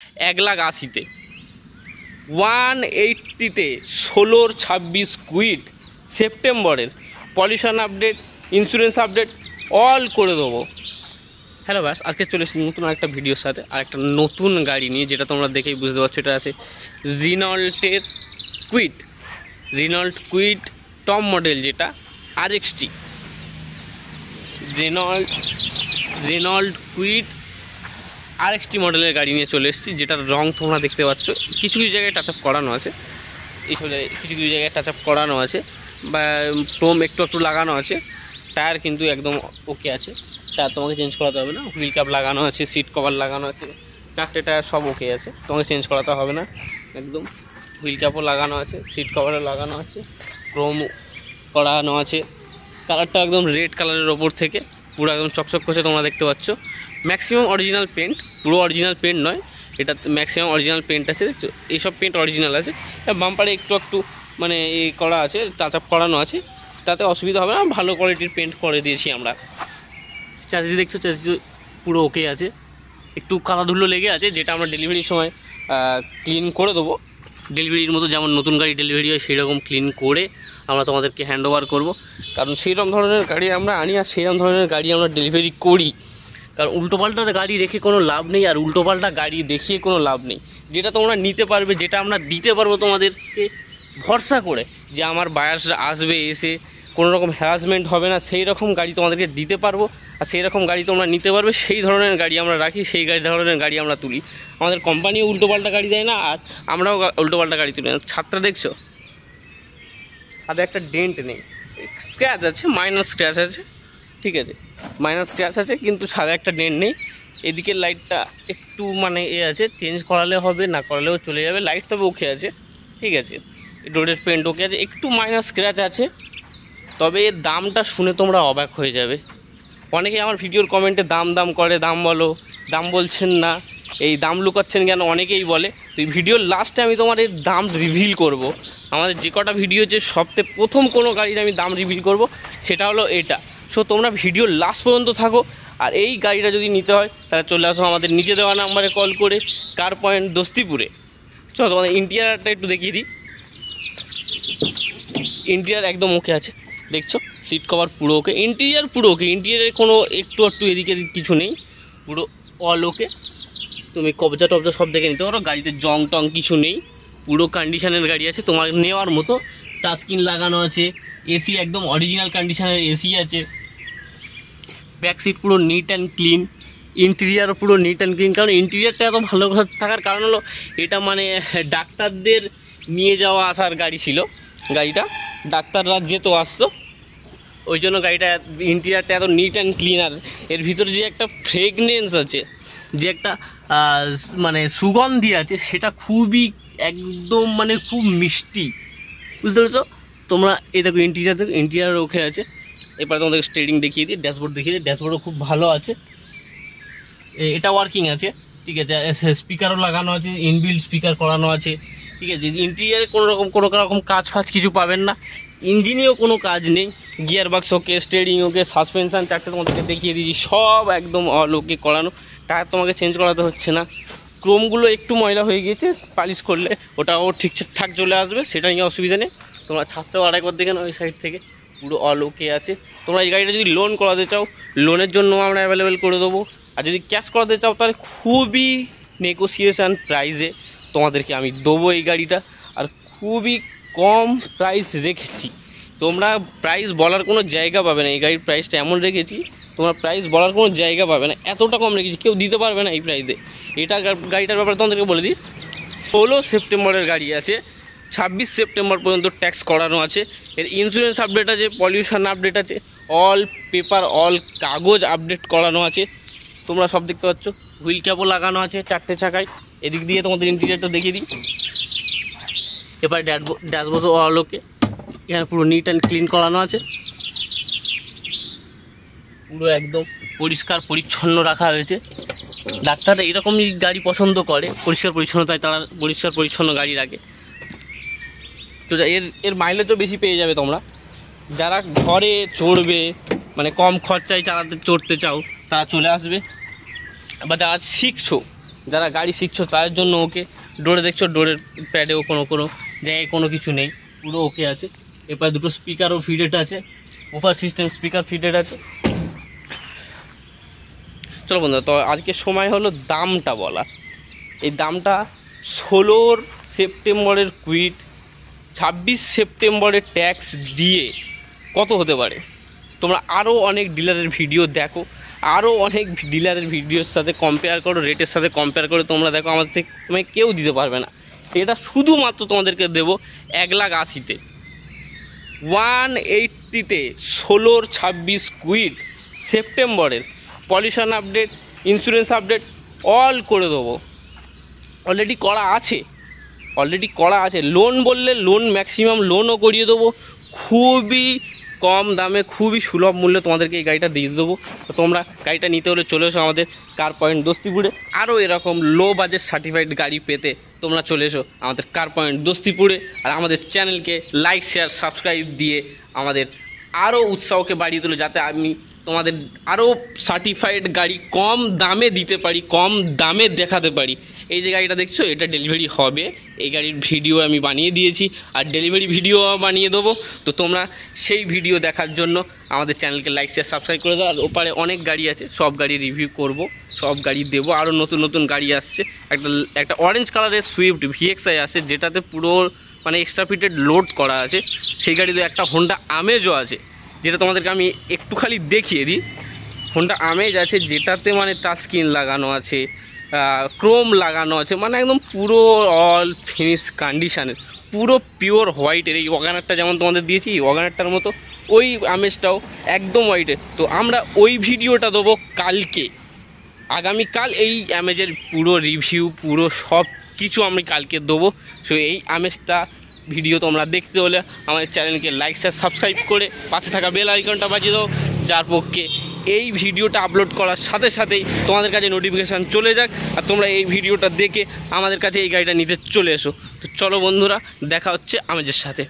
1,80,000-তে, 180-তে 16-26 quit সেপ্টেম্বরের pollution update, insurance update all করে দেবো। হ্যালো ব্যাস, আজকে চলে এসেছি নতুন একটা ভিডিওর সাথে আর একটা নতুন গাড়ি নিয়ে, যেটা তোমরা দেখেই বুঝতে পারছো। এটা আছে রিনল্টের কুইট, রিনল্ট কুইট টপ মডেল, যেটা RXT রেনল্ট কুইট RXT মডেলের গাড়ি নিয়ে চলে এসেছি, যেটার রং তোমরা দেখতে পাচ্ছ। কিছু কিছু জায়গায় টাচ আপ করানো আছে, এইসব জায়গায় কিছু কিছু জায়গায় টাচ আপ করানো আছে, বা ক্রোম একটু একটু লাগানো আছে। টায়ার কিন্তু একদম ওকে আছে, টায়ার তোমাকে চেঞ্জ করাতে হবে না। হুইল ক্যাপ লাগানো আছে, সিট কভার লাগানো আছে, 4টে টায়ার সব ওকে আছে, তোমাকে চেঞ্জ করাতে হবে না একদম। হুইল ক্যাপও লাগানো আছে, সিট কভারও লাগানো আছে, ক্রোম করানো আছে। কালারটা একদম রেড কালারের ওপর থেকে পুরো একদম চকচক করছে, তোমরা দেখতে পাচ্ছ। ম্যাক্সিমাম অরিজিনাল পেন্ট, পুরো অরিজিনাল পেন্ট নয়, এটা ম্যাক্সিমাম অরিজিনাল পেন্ট আছে। এইসব পেন্ট অরিজিনাল আছে, বাম্পারে একটু একটু মানে এই করা আছে, টাচ আপ করানো আছে, তাতে অসুবিধা হবে না। ভালো কোয়ালিটির পেন্ট করে দিয়েছি আমরা। চার্জি দেখছো, চার্জি পুরো ওকে আছে, একটু কাদাধুলো লেগে আছে, যেটা আমরা ডেলিভারির সময় ক্লিন করে দেবো। ডেলিভারির মতো যেমন নতুন গাড়ি ডেলিভারি হয়, সেই রকম ক্লিন করে আমরা তোমাদেরকে হ্যান্ড ওভার করবো। কারণ সেইরকম ধরনের গাড়ি আমরা আনি আর সেইরকম ধরনের গাড়ি আমরা ডেলিভারি করি। কারণ উল্টোপাল্টা গাড়ি রেখে কোনো লাভ নেই, আর উল্টোপাল্টা গাড়ি দেখিয়ে কোনো লাভ নেই। যেটা তোমরা নিতে পারবে, যেটা আমরা দিতে পারবো তোমাদেরকে ভরসা করে, যে আমার বায়ার্সরা আসবে, এসে কোনো রকম হ্যারাসমেন্ট হবে না, সেই রকম গাড়ি তোমাদেরকে দিতে পারবো। আর সেই রকম গাড়ি তোমরা নিতে পারবে, সেই ধরনের গাড়ি আমরা রাখি, সেই ধরনের গাড়ি আমরা তুলি। আমাদের কোম্পানিও উল্টোপাল্টা গাড়ি দেয় না, আর আমরাও উল্টোপাল্টা গাড়ি তুলি না। ছাত্রা দেখছো, তাদের একটা ডেন্ট নেই, স্ক্র্যাচ আছে, মাইনার স্ক্র্যাচ আছে, ঠিক আছে, মাইনার স্ক্র্যাচ আছে, কিন্তু সাদা একটা ডেন্ট নেই। এদিকের লাইটটা একটু মানে আছে, চেঞ্জ করালে হবে, না করালেও চলে যাবে। লাইট তবে ওকে আছে, ঠিক আছে, রোডের পেন্ট ওকে আছে, একটু মাইনার স্ক্র্যাচ আছে। তবে এর দামটা শুনে তোমরা অবাক হয়ে যাবে। অনেকেই আমার ভিডিওর কমেন্টে দাম করে, দাম বলো, দাম বলছেন না, এই দাম লুকাচ্ছেন কেন, অনেকেই বলে। তো এই ভিডিওর লাস্টে আমি তোমার এর দাম রিভিল করব। আমাদের যে কটা ভিডিও, যে সবথেকে প্রথম কোনো গাড়ির আমি দাম রিভিল করব, সেটা হলো এটা। সো তোমরা ভিডিওর লাস্ট পর্যন্ত থাকো। আর এই গাড়িটা যদি নিতে হয়, তাহলে চলে আসো আমাদের নিচে দেওয়া নাম্বারে কল করে, কার পয়েন্ট দোস্তিপুরে। চলো তোমাদের ইন্টিরিয়ারটা একটু দেখিয়ে দিই। ইন্টিরিয়ার একদম ওকে আছে, দেখছো, সিট কভার পুরো ওকে, ইন্টিরিয়ার পুরো ওকে, ইন্টিরিয়ারে কোনো একটু এদিকে কিছু নেই, পুরো অল ওকে। তুমি কবজা টবজা সব দেখে নিতে পারো, গাড়িতে জং টং কিছু নেই, পুরো কন্ডিশনের গাড়ি আছে, তোমার নেওয়ার মতো। টাচ স্ক্রিন লাগানো আছে, এসি একদম অরিজিনাল কন্ডিশনের এসি আছে, ব্যাক সিট পুরো নিট অ্যান্ড ক্লিন, ইন্টিরিয়ারও পুরো নিট অ্যান্ড ক্লিন। কারণ ইন্টিরিয়ারটা এত ভালো থাকার কারণ হলো, এটা মানে ডাক্তারদের নিয়ে যাওয়া আসার গাড়ি ছিল। গাড়িটা ডাক্তাররা যেত আসতো, ওই জন্য গাড়িটা ইন্টিরিয়ারটা এত নিট অ্যান্ড ক্লিন। আর এর ভিতরে যে একটা ফ্রেগনেন্স আছে, যে একটা মানে সুগন্ধি আছে, সেটা খুবই একদম মানে খুব মিষ্টি, বুঝতে পেরেছো তোমরা। এই দেখো ইন্টিরিয়ার, দেখো ইন্টিরিয়ার ওকে আছে। এরপরে তোমাদেরকে স্টিয়ারিং দেখিয়ে দিই, ড্যাশবোর্ড দেখিয়ে দিই। ড্যাশবোর্ডও খুব ভালো আছে, এটা ওয়ার্কিং আছে, ঠিক আছে। স্পিকারও লাগানো আছে, ইনবিল্ড স্পিকার করানো আছে, ঠিক আছে। ইন্টিরিয়ারে কোনো রকম কাজ ফাজ কিছু পাবেন না। ইঞ্জিনেও কোনো কাজ নেই, গিয়ার বক্স ওকে, স্টিয়ারিং ওকে, সাসপেনশান 4টে তোমাদেরকে দেখিয়ে দিয়েছি, সব একদম অল ওকে করানো। টায়ার তোমাকে চেঞ্জ করাতে হচ্ছে না। ক্রোমগুলো একটু ময়লা হয়ে গিয়েছে, পালিশ করলে ওটাও ঠিকঠাক চলে আসবে, সেটা নিয়ে অসুবিধা নেই। তোমরা ছাদটাও আড়াই করে দেখে নাও, ওই সাইড থেকে পুরো অল ওকে আছে। তোমরা এই গাড়িটা যদি লোন করাতে চাও, লোনের জন্য আমরা অ্যাভেলেবেল করে দেবো। আর যদি ক্যাশ করাতে চাও, তাহলে খুবই নেগোসিয়েশান প্রাইসে তোমাদেরকে আমি দেবো এই গাড়িটা। আর খুবই কম প্রাইস রেখেছি, তোমরা প্রাইস বলার কোনো জায়গা পাবে না। এই গাড়ির প্রাইসটা এমন রেখেছি, তোমরা প্রাইস বলার কোনো জায়গা পাবে না, এতটা কম রেখেছি, কেউ দিতে পারবে না এই প্রাইসে। এটা গাড়িটার ব্যাপারে তোমাদেরকে বলে দিই, 16 সেপ্টেম্বরের গাড়ি আছে, 26 সেপ্টেম্বর পর্যন্ত ট্যাক্স করানো আছে। এর ইন্স্যুরেন্স আপডেট আছে, পলিউশন আপডেট আছে, অল পেপার অল কাগজ আপডেট করানো আছে, তোমরা সব দেখতে পাচ্ছ। হুইল ক্যাপও লাগানো আছে 4টে চাকায়। এদিক দিয়ে তোমাদের ইন্টিরিয়ারটা দেখিয়ে দিই। এবার ড্যাশবোর্ডও অল ওকে, এখানে পুরো নিট অ্যান্ড ক্লিন করানো আছে, পুরো একদম পরিষ্কার পরিচ্ছন্ন রাখা হয়েছে। ডাক্তাররা এরকমই গাড়ি পছন্দ করে, পরিষ্কার পরিচ্ছন্নতায় তারা পরিষ্কার পরিচ্ছন্ন গাড়ি রাখে। তো এর মাইলেজও বেশি পেয়ে যাবে তোমরা। যারা ঘরে চড়বে, মানে কম খরচায় চড়তে চাও, তারা চলে আসবে। বা যারা শিখছো, যারা গাড়ি শিখছো তাদের জন্য ওকে। ডোরে দেখছো, ডোরের প্যাডেও কোনো জায়গায় কোনো কিছু নেই, পুরো ওকে আছে। এরপর দুটো স্পিকারও ফিটেড আছে, ওভার সিস্টেম স্পিকার ফিটেড আছে। চলো বন্ধুরা, তো আজকে সময় হলো দামটা বলা। এই দামটা 16 সেপ্টেম্বরের কুইট, 26 সেপ্টেম্বরের ট্যাক্স দিয়ে কত হতে পারে। তোমরা আরও অনেক ডিলারের ভিডিও দেখো, আরও অনেক ডিলারের ভিডিওর সাথে কম্পেয়ার করো, রেটের সাথে কম্পেয়ার করে তোমরা দেখো আমাদের থেকে তোমায় কেউ দিতে পারবে না। এটা শুধুমাত্র তোমাদেরকে দেবো 1,80,000-তে, 180-তে 16-26 কুইট সেপ্টেম্বরের। Pollution update, insurance update all করে দেবো। অলরেডি করা আছে। লোন বললে লোন, ম্যাক্সিমাম লোনও করিয়ে দেবো। খুবই কম দামে, খুবই সুলভ মূল্যে তোমাদেরকে এই গাড়িটা দিয়ে দেবো। তো তোমরা গাড়িটা নিতে হলে চলে এসো আমাদের কার পয়েন্ট দোস্তিপুরে। আরও এরকম লো বাজেট সার্টিফাইড গাড়ি পেতে তোমরা চলে এসো আমাদের কার পয়েন্ট দোস্তিপুরে। আর আমাদের চ্যানেলকে লাইক, শেয়ার, সাবস্ক্রাইব দিয়ে আমাদের আরও উৎসাহকে বাড়িয়ে তোলো, যাতে আমি তোমাদের আরও সার্টিফাইড গাড়ি কম দামে দিতে পারি, কম দামে দেখাতে পারি। এই যে গাড়িটা দেখছো, এটা ডেলিভারি হবে। এই গাড়ির ভিডিও আমি বানিয়ে দিয়েছি, আর ডেলিভারি ভিডিও বানিয়ে দেবো। তো তোমরা সেই ভিডিও দেখার জন্য আমাদের চ্যানেলকে লাইক, শেয়ার, সাবস্ক্রাইব করে দাও। আর ওপারে অনেক গাড়ি আছে, সব গাড়ি রিভিউ করব, সব গাড়ি দেবো। আরও নতুন গাড়ি আসছে। একটা অরেঞ্জ কালারের সুইফট VXI আছে, যেটাতে পুরো মানে এক্সট্রা ফিটেড লোড করা আছে। সেই গাড়িতে একটা হোন্ডা আমেজও আছে, যেটা তোমাদেরকে আমি একটু খালি দেখিয়ে দিই। হোন্ডা আমেজ আছে, যেটাতে মানে টাচ স্ক্রিন লাগানো আছে, ক্রোম লাগানো আছে, মানে একদম পুরো অল ফিনিশ কন্ডিশানের, পুরো পিওর হোয়াইটের। এই ওয়াগানারটা যেমন তোমাদের দিয়েছি, ওয়াগানারটার মতো ওই আমেজটাও একদম হোয়াইটের। তো আমরা ওই ভিডিওটা দেবো কালকে, আগামীকাল। এই আমেজের পুরো রিভিউ, পুরো সব কিছু আমি কালকে দেবো। সো এই আমেজটা ভিডিও তোমরা দেখতে হলে আমাদের চ্যানেলকে লাইক, শেয়ার, সাবস্ক্রাইব করে পাশে থাকা বেল আইকনটা বাজিয়ে দাও, যার পক্ষে এই ভিডিওটা আপলোড করার সাথে সাথেই তোমাদের কাছে নোটিফিকেশান চলে যাক, আর তোমরা এই ভিডিওটা দেখে আমাদের কাছে এই গাড়িটা নিতে চলে এসো। তো চলো বন্ধুরা, দেখা হচ্ছে আমেজের সাথে।